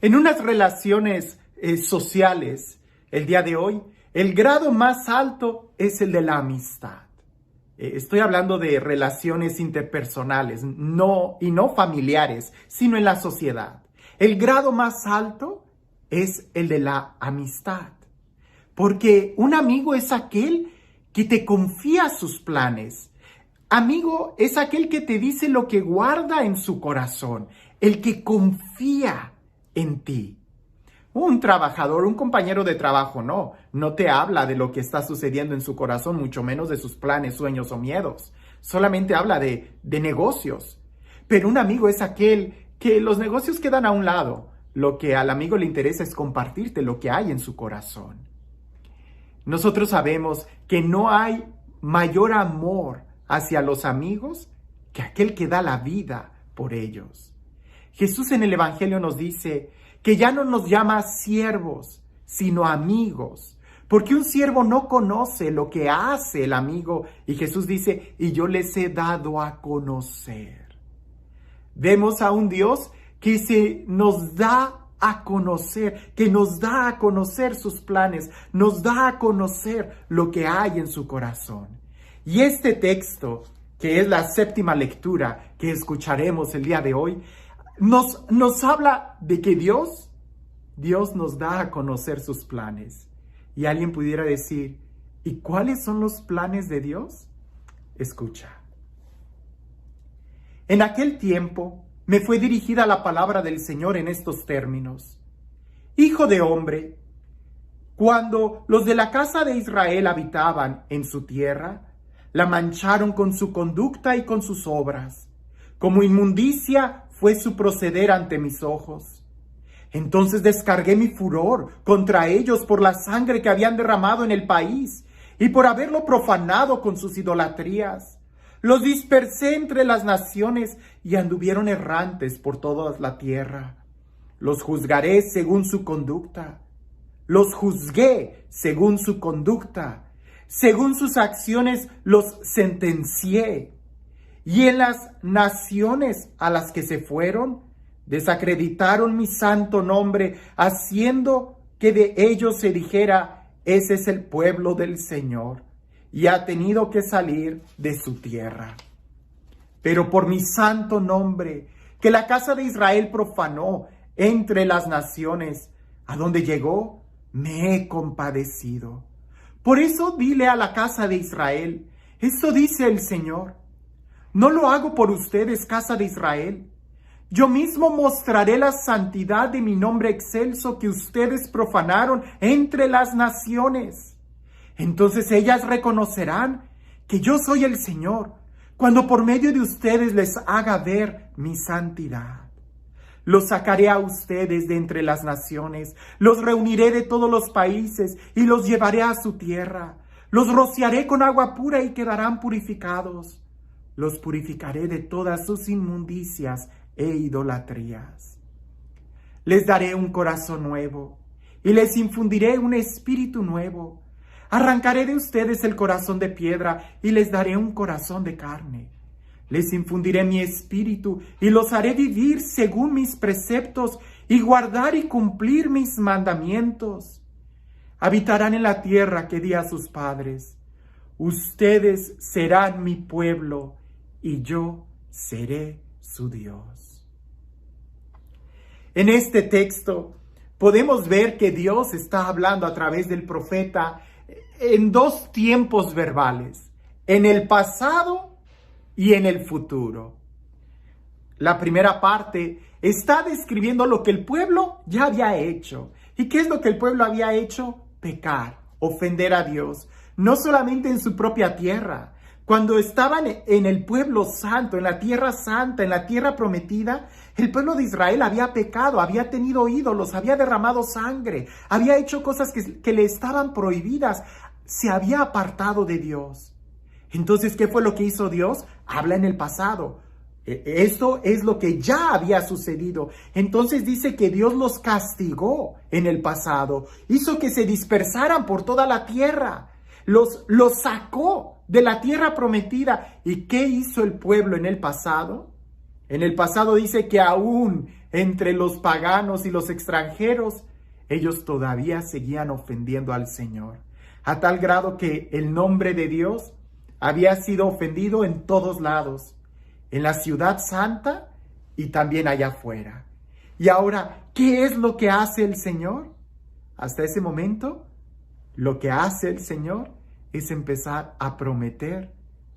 En unas relaciones sociales, el día de hoy, el grado más alto es el de la amistad. Estoy hablando de relaciones interpersonales, no familiares, sino en la sociedad. El grado más alto es el de la amistad. Porque un amigo es aquel que te confía sus planes. Amigo es aquel que te dice lo que guarda en su corazón, el que confía en ti. Un trabajador, un compañero de trabajo, no te habla de lo que está sucediendo en su corazón, mucho menos de sus planes, sueños o miedos. Solamente habla de negocios. Pero un amigo es aquel que los negocios quedan a un lado. Lo que al amigo le interesa es compartirte lo que hay en su corazón. Nosotros sabemos que no hay mayor amor hacia los amigos que aquel que da la vida por ellos. Jesús en el Evangelio nos dice que ya no nos llama siervos, sino amigos, porque un siervo no conoce lo que hace el amigo, y Jesús dice, y yo les he dado a conocer. Vemos a un Dios que nos da a conocer, que nos da a conocer sus planes, nos da a conocer lo que hay en su corazón. Y este texto, que es la séptima lectura que escucharemos el día de hoy, nos habla de que Dios nos da a conocer sus planes. Y alguien pudiera decir, ¿y cuáles son los planes de Dios? Escucha. En aquel tiempo me fue dirigida la palabra del Señor en estos términos. Hijo de hombre, cuando los de la casa de Israel habitaban en su tierra, la mancharon con su conducta y con sus obras. Como inmundicia fue su proceder ante mis ojos. Entonces descargué mi furor contra ellos por la sangre que habían derramado en el país y por haberlo profanado con sus idolatrías. Los dispersé entre las naciones y anduvieron errantes por toda la tierra. Los juzgaré según su conducta. Los juzgué según su conducta. Según sus acciones los sentencié. Y en las naciones a las que se fueron, desacreditaron mi santo nombre, haciendo que de ellos se dijera, ese es el pueblo del Señor, y ha tenido que salir de su tierra. Pero por mi santo nombre, que la casa de Israel profanó entre las naciones, a donde llegó, me he compadecido. Por eso dile a la casa de Israel, esto dice el Señor, no lo hago por ustedes, casa de Israel. Yo mismo mostraré la santidad de mi nombre excelso que ustedes profanaron entre las naciones. Entonces ellas reconocerán que yo soy el Señor, cuando por medio de ustedes les haga ver mi santidad. Los sacaré a ustedes de entre las naciones, los reuniré de todos los países y los llevaré a su tierra. Los rociaré con agua pura y quedarán purificados. Los purificaré de todas sus inmundicias e idolatrías. Les daré un corazón nuevo y les infundiré un espíritu nuevo. Arrancaré de ustedes el corazón de piedra y les daré un corazón de carne. Les infundiré mi espíritu y los haré vivir según mis preceptos y guardar y cumplir mis mandamientos. Habitarán en la tierra que di a sus padres. Ustedes serán mi pueblo y yo seré su Dios. En este texto podemos ver que Dios está hablando a través del profeta en dos tiempos verbales, en el pasado y en el futuro. La primera parte está describiendo lo que el pueblo ya había hecho. ¿Y qué es lo que el pueblo había hecho? Pecar, ofender a Dios, no solamente en su propia tierra. Cuando estaban en el pueblo santo, en la tierra santa, en la tierra prometida, el pueblo de Israel había pecado, había tenido ídolos, había derramado sangre, había hecho cosas que le estaban prohibidas, se había apartado de Dios. Entonces, ¿qué fue lo que hizo Dios? Habla en el pasado. Esto es lo que ya había sucedido. Entonces dice que Dios los castigó en el pasado, hizo que se dispersaran por toda la tierra, los sacó de la tierra prometida. ¿Y qué hizo el pueblo en el pasado? En el pasado dice que aún entre los paganos y los extranjeros, ellos todavía seguían ofendiendo al Señor, a tal grado que el nombre de Dios había sido ofendido en todos lados, en la ciudad santa y también allá afuera. Y ahora, ¿qué es lo que hace el Señor? Hasta ese momento, lo que hace el Señor es empezar a prometer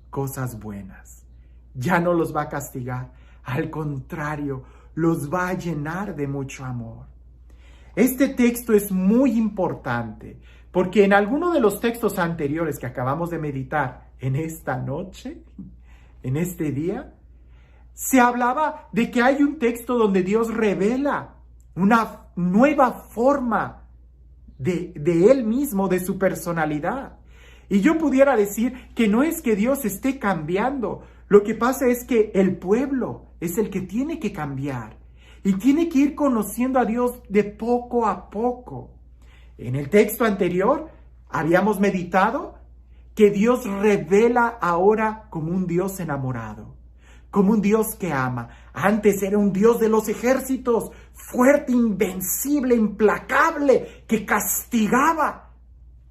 cosas buenas. Ya no los va a castigar, al contrario, los va a llenar de mucho amor. Este texto es muy importante porque en alguno de los textos anteriores que acabamos de meditar en esta noche, en este día, se hablaba de que hay un texto donde Dios revela una nueva forma de Él mismo, de su personalidad. Y yo pudiera decir que no es que Dios esté cambiando, lo que pasa es que el pueblo es el que tiene que cambiar y tiene que ir conociendo a Dios de poco a poco. En el texto anterior habíamos meditado que Dios revela ahora como un Dios enamorado, como un Dios que ama. Antes era un Dios de los ejércitos, fuerte, invencible, implacable, que castigaba.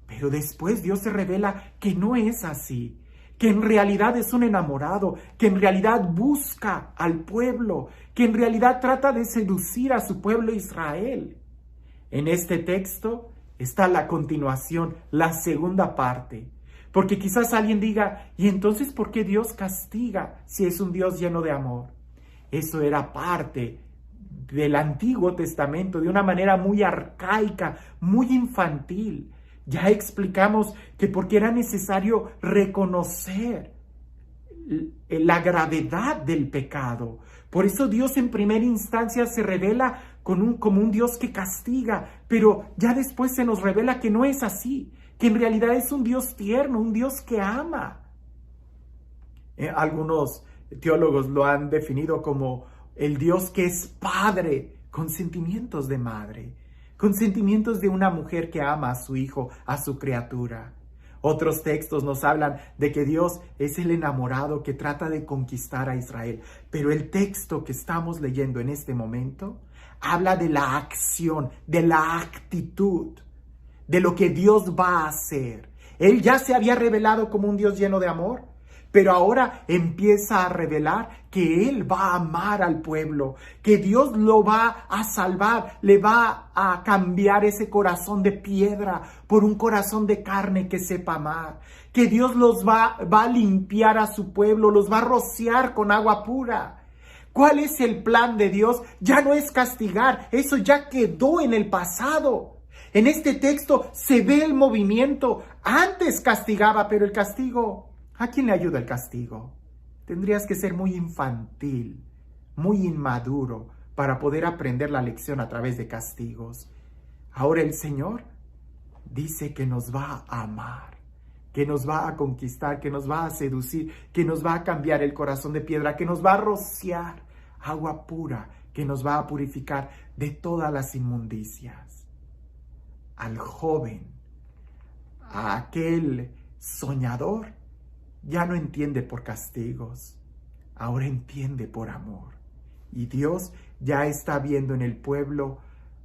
Pero después Dios se revela que no es así, que en realidad es un enamorado, que en realidad busca al pueblo, que en realidad trata de seducir a su pueblo Israel. En este texto está la continuación, la segunda parte. Porque quizás alguien diga, ¿y entonces por qué Dios castiga si es un Dios lleno de amor? Eso era parte del Antiguo Testamento, de una manera muy arcaica, muy infantil. Ya explicamos que porque era necesario reconocer la gravedad del pecado. Por eso Dios en primera instancia se revela como un Dios que castiga, pero ya después se nos revela que no es así, que en realidad es un Dios tierno, un Dios que ama. Algunos teólogos lo han definido como el Dios que es padre con sentimientos de madre, con sentimientos de una mujer que ama a su hijo, a su criatura. Otros textos nos hablan de que Dios es el enamorado que trata de conquistar a Israel. Pero el texto que estamos leyendo en este momento habla de la acción, de la actitud, de lo que Dios va a hacer. Él ya se había revelado como un Dios lleno de amor, pero ahora empieza a revelar que Él va a amar al pueblo, que Dios lo va a salvar, le va a cambiar ese corazón de piedra por un corazón de carne que sepa amar, que Dios los va a limpiar a su pueblo, los va a rociar con agua pura. ¿Cuál es el plan de Dios? Ya no es castigar, eso ya quedó en el pasado. En este texto se ve el movimiento. Antes castigaba, pero el castigo, ¿a quién le ayuda el castigo? Tendrías que ser muy infantil, muy inmaduro para poder aprender la lección a través de castigos. Ahora el Señor dice que nos va a amar, que nos va a conquistar, que nos va a seducir, que nos va a cambiar el corazón de piedra, que nos va a rociar agua pura, que nos va a purificar de todas las inmundicias. Al joven, a aquel soñador, ya no entiende por castigos, ahora entiende por amor. Y Dios ya está viendo en el pueblo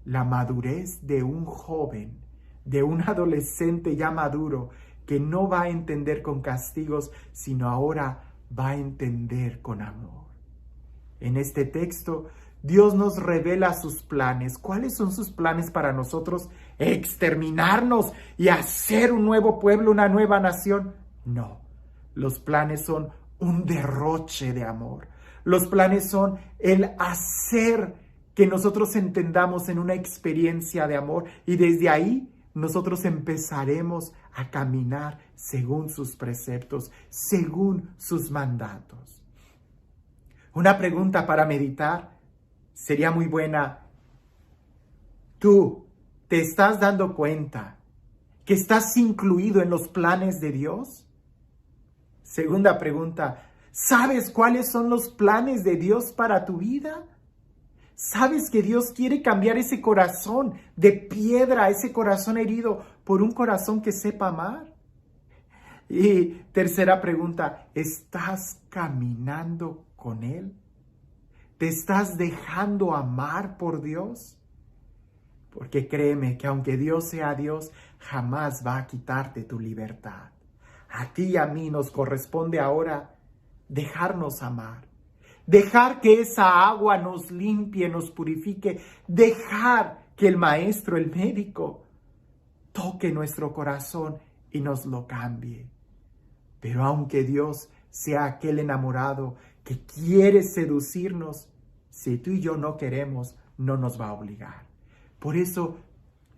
la madurez de un joven, de un adolescente ya maduro, que no va a entender con castigos, sino ahora va a entender con amor. En este texto, Dios nos revela sus planes. ¿Cuáles son sus planes para nosotros? ¿Exterminarnos y hacer un nuevo pueblo, una nueva nación? No. Los planes son un derroche de amor. Los planes son el hacer que nosotros entendamos en una experiencia de amor y desde ahí nosotros empezaremos a caminar según sus preceptos, según sus mandatos. Una pregunta para meditar sería muy buena. ¿Tú te estás dando cuenta que estás incluido en los planes de Dios? Segunda pregunta, ¿sabes cuáles son los planes de Dios para tu vida? ¿Sabes que Dios quiere cambiar ese corazón de piedra, ese corazón herido, por un corazón que sepa amar? Y tercera pregunta, ¿estás caminando con Él? ¿Te estás dejando amar por Dios? Porque créeme que aunque Dios sea Dios, jamás va a quitarte tu libertad. A ti y a mí nos corresponde ahora dejarnos amar. Dejar que esa agua nos limpie, nos purifique. Dejar que el maestro, el médico, toque nuestro corazón y nos lo cambie. Pero aunque Dios sea aquel enamorado que quiere seducirnos, si tú y yo no queremos, no nos va a obligar. Por eso,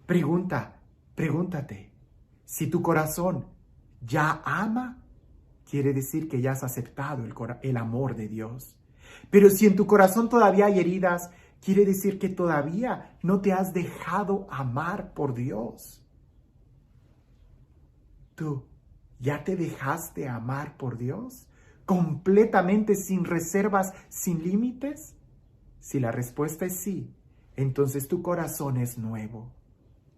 pregúntate, si tu corazón ya ama, quiere decir que ya has aceptado el amor de Dios. Pero si en tu corazón todavía hay heridas, quiere decir que todavía no te has dejado amar por Dios. ¿Tú ya te dejaste amar por Dios? ¿Completamente sin reservas, sin límites? Si la respuesta es sí, entonces tu corazón es nuevo.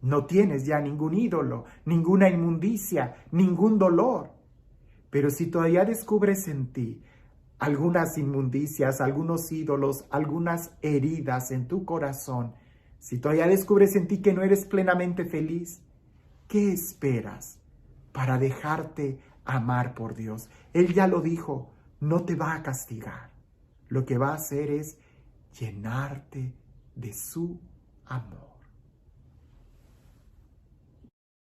No tienes ya ningún ídolo, ninguna inmundicia, ningún dolor. Pero si todavía descubres en ti algunas inmundicias, algunos ídolos, algunas heridas en tu corazón, si todavía descubres en ti que no eres plenamente feliz, ¿qué esperas para dejarte amar por Dios? Él ya lo dijo, no te va a castigar. Lo que va a hacer es llenarte de su amor.